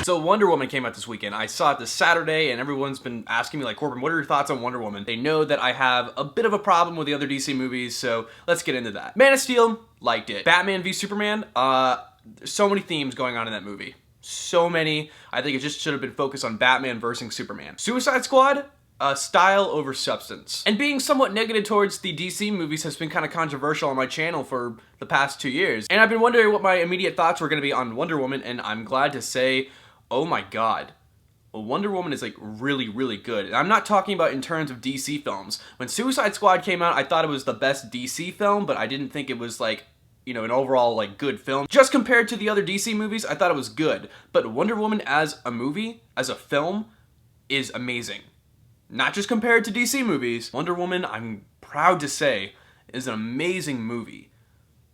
So Wonder Woman came out this weekend. I saw it this Saturday, and everyone's been asking me like, Corbin, what are your thoughts on Wonder Woman? They know that I have a bit of a problem with the other DC movies, so let's get into that. Man of Steel, liked it. Batman v Superman, there's so many themes going on in that movie. So many. I think it just should have been focused on Batman versus Superman. Suicide Squad, style over substance. And being somewhat negative towards the DC movies has been kind of controversial on my channel for the past 2 years. And I've been wondering what my immediate thoughts were going to be on Wonder Woman, and I'm glad to say, oh my god. Wonder Woman is like really, really good. And I'm not talking about in terms of DC films. When Suicide Squad came out, I thought it was the best DC film, but I didn't think it was like, you know, an overall like good film. Just compared to the other DC movies, I thought it was good. But Wonder Woman as a movie, as a film, is amazing. Not just compared to DC movies. Wonder Woman, I'm proud to say, is an amazing movie.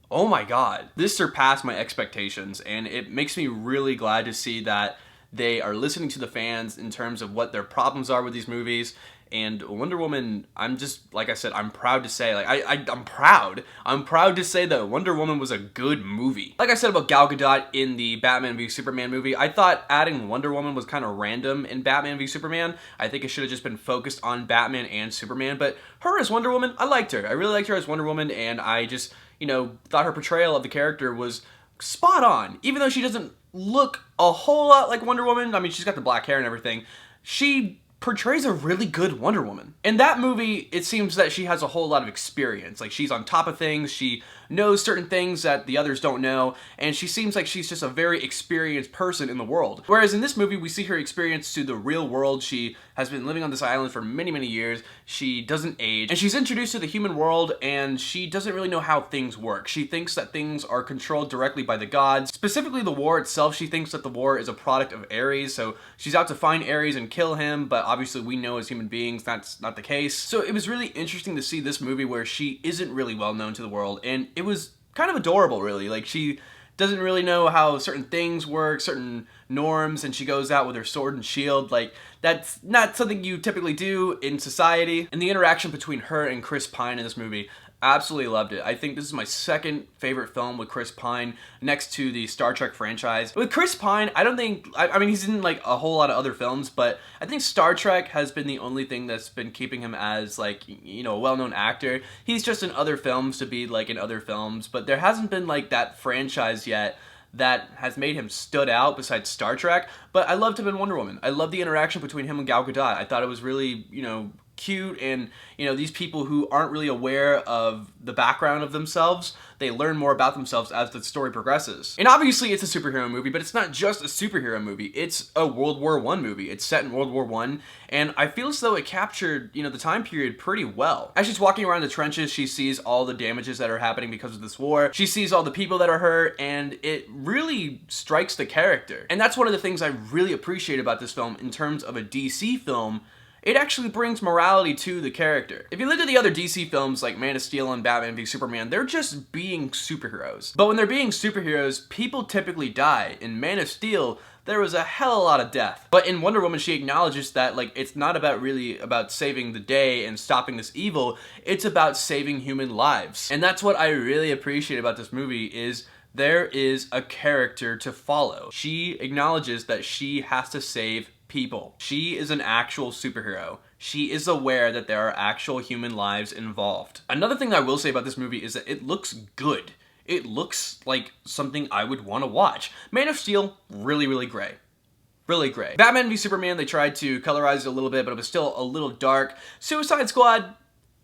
Oh my god. This surpassed my expectations, and it makes me really glad to see that they are listening to the fans in terms of what their problems are with these movies. And Wonder Woman, I'm just, like I said, I'm proud to say, like, I'm proud. I'm proud to say that Wonder Woman was a good movie. Like I said about Gal Gadot in the Batman v Superman movie, I thought adding Wonder Woman was kind of random in Batman v Superman. I think it should have just been focused on Batman and Superman, but her as Wonder Woman, I liked her. I really liked her as Wonder Woman, and I just, you know, thought her portrayal of the character was spot on. Even though she doesn't look a whole lot like Wonder Woman, I mean, she's got the black hair and everything, she portrays a really good Wonder Woman. In that movie, it seems that she has a whole lot of experience. Like, she's on top of things, she knows certain things that the others don't know, and she seems like she's just a very experienced person in the world. Whereas in this movie, we see her experience to the real world. She has been living on this island for many, many years. She doesn't age, and she's introduced to the human world, and she doesn't really know how things work. She thinks that things are controlled directly by the gods. Specifically, the war itself, she thinks that the war is a product of Ares, so she's out to find Ares and kill him, but obviously we know as human beings that's not the case. So it was really interesting to see this movie where she isn't really well known to the world, and it was kind of adorable, really. Like, she doesn't really know how certain things work, certain norms, and she goes out with her sword and shield. Like, that's not something you typically do in society. And the interaction between her and Chris Pine in this movie, absolutely loved it. I think this is my second favorite film with Chris Pine, next to the Star Trek franchise. With Chris Pine, I don't think, I mean, he's in like a whole lot of other films, but I think Star Trek has been the only thing that's been keeping him as like, you know, a well-known actor. He's just in other films to be like in other films, but there hasn't been like that franchise yet that has made him stood out besides Star Trek. But I loved him in Wonder Woman. I love the interaction between him and Gal Gadot. I thought it was really, you know, cute, and you know, these people who aren't really aware of the background of themselves, they learn more about themselves as the story progresses. And obviously it's a superhero movie, but it's not just a superhero movie, it's a World War I movie. It's set in World War I, and I feel as though it captured, you know, the time period pretty well. As she's walking around the trenches, she sees all the damages that are happening because of this war. She sees all the people that are hurt, and it really strikes the character. And that's one of the things I really appreciate about this film in terms of a DC film. It actually brings morality to the character. If you look at the other DC films like Man of Steel and Batman v Superman, they're just being superheroes. But when they're being superheroes, people typically die. In Man of Steel, there was a hell of a lot of death. But in Wonder Woman, she acknowledges that like it's not about really about saving the day and stopping this evil, it's about saving human lives. And that's what I really appreciate about this movie is there is a character to follow. She acknowledges that she has to save people. She is an actual superhero. She is aware that there are actual human lives involved. Another thing I will say about this movie is that it looks good. It looks like something I would want to watch. Man of Steel, really, really gray. Really gray. Batman v Superman, they tried to colorize it a little bit, but it was still a little dark. Suicide Squad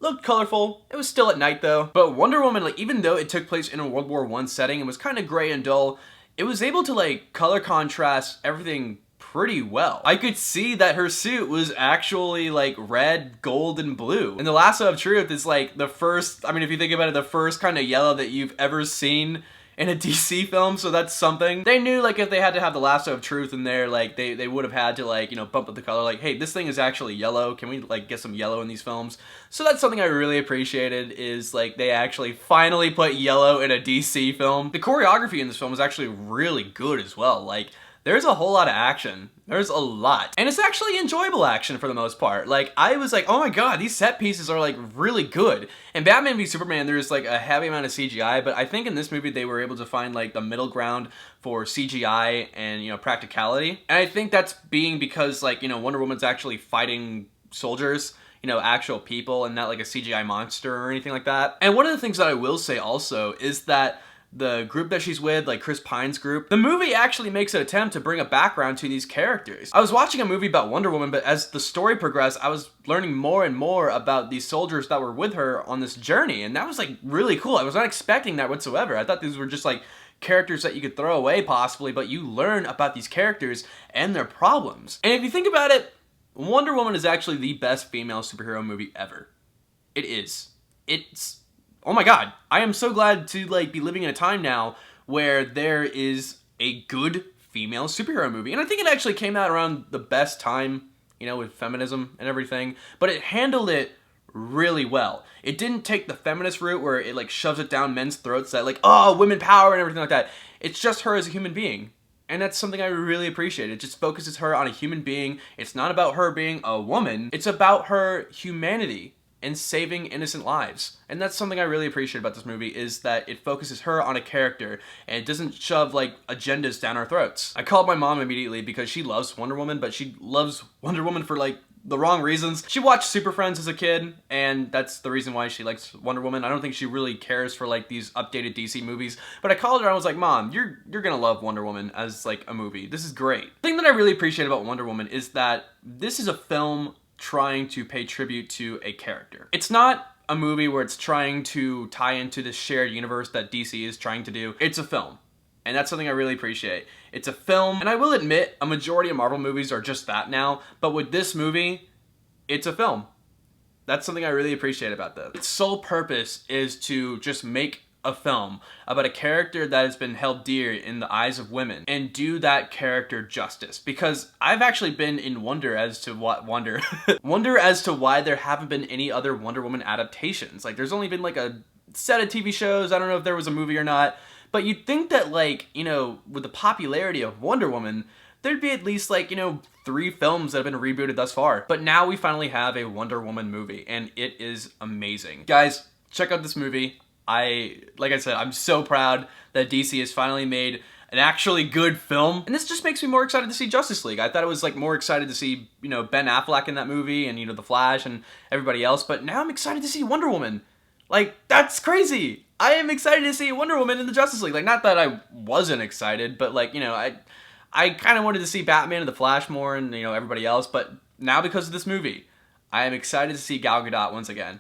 looked colorful. It was still at night though. But Wonder Woman, like, even though it took place in a World War I setting, it was kind of gray and dull, it was able to like color contrast everything pretty well. I could see that her suit was actually like red, gold, and blue. And the Lasso of Truth is like the first, I mean, if you think about it, the first kind of yellow that you've ever seen in a DC film, so that's something. They knew like if they had to have the Lasso of Truth in there, like they would have had to like, you know, bump up the color, like, hey, this thing is actually yellow, can we like get some yellow in these films? So that's something I really appreciated, is like they actually finally put yellow in a DC film. The choreography in this film was actually really good as well. Like, there's a whole lot of action There's a lot. And it's actually enjoyable action for the most part. Like, I was like, oh my god, these set pieces are like really good. In Batman v Superman, there's like a heavy amount of CGI, but I think in this movie they were able to find like the middle ground for CGI and, you know, practicality. And I think that's being because, like, you know, Wonder Woman's actually fighting soldiers, you know, actual people, and not like a CGI monster or anything like that. And one of the things that I will say also is that the group that she's with, like Chris Pine's group, the movie actually makes an attempt to bring a background to these characters. I was watching a movie about Wonder Woman, but as the story progressed, I was learning more and more about these soldiers that were with her on this journey, and that was like really cool. I was not expecting that whatsoever. I thought these were just like characters that you could throw away possibly, but you learn about these characters and their problems. And if you think about it, Wonder Woman is actually the best female superhero movie ever. It is. It's... oh my god, I am so glad to like be living in a time now where there is a good female superhero movie. And I think it actually came out around the best time, you know, with feminism and everything, but it handled it really well. It didn't take the feminist route where it like shoves it down men's throats that like, oh, women power and everything like that. It's just her as a human being. And that's something I really appreciate. It just focuses her on a human being. It's not about her being a woman. It's about her humanity and saving innocent lives. And that's something I really appreciate about this movie, is that it focuses her on a character and it doesn't shove like agendas down our throats. I called my mom immediately because she loves Wonder Woman, but she loves Wonder Woman for like the wrong reasons. She watched Super Friends as a kid, and that's the reason why she likes Wonder Woman. I don't think she really cares for like these updated DC movies, but I called her and I was like, Mom, you're gonna love Wonder Woman as like a movie. This is great. The thing that I really appreciate about Wonder Woman is that this is a film trying to pay tribute to a character. It's not a movie where it's trying to tie into this shared universe that DC is trying to do. It's a film. And that's something I really appreciate. It's a film, and I will admit, a majority of Marvel movies are just that now, but with this movie, it's a film. That's something I really appreciate about this. Its sole purpose is to just make a film about a character that has been held dear in the eyes of women and do that character justice. Because I've actually been in wonder as to wonder as to why there haven't been any other Wonder Woman adaptations. Like, there's only been like a set of TV shows. I don't know if there was a movie or not. But you'd think that, like, you know, with the popularity of Wonder Woman, there'd be at least, like, you know, 3 films that have been rebooted thus far. But now we finally have a Wonder Woman movie, and it is amazing. Guys, check out this movie. Like I said, I'm so proud that DC has finally made an actually good film. And this just makes me more excited to see Justice League. I thought it was, like, more excited to see, you know, Ben Affleck in that movie and, you know, The Flash and everybody else. But now I'm excited to see Wonder Woman. Like, that's crazy. I am excited to see Wonder Woman in the Justice League. Like, not that I wasn't excited, but like, you know, I kind of wanted to see Batman and the Flash more and, you know, everybody else, but now because of this movie, I am excited to see Gal Gadot once again.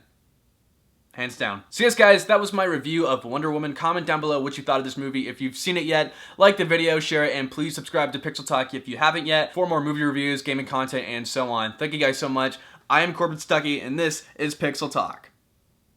Hands down. So yes, guys, that was my review of Wonder Woman. Comment down below what you thought of this movie. If you've seen it yet, like the video, share it, and please subscribe to PixelTalk if you haven't yet for more movie reviews, gaming content, and so on. Thank you guys so much. I am Corbin Stuckey, and this is Pixel Talk.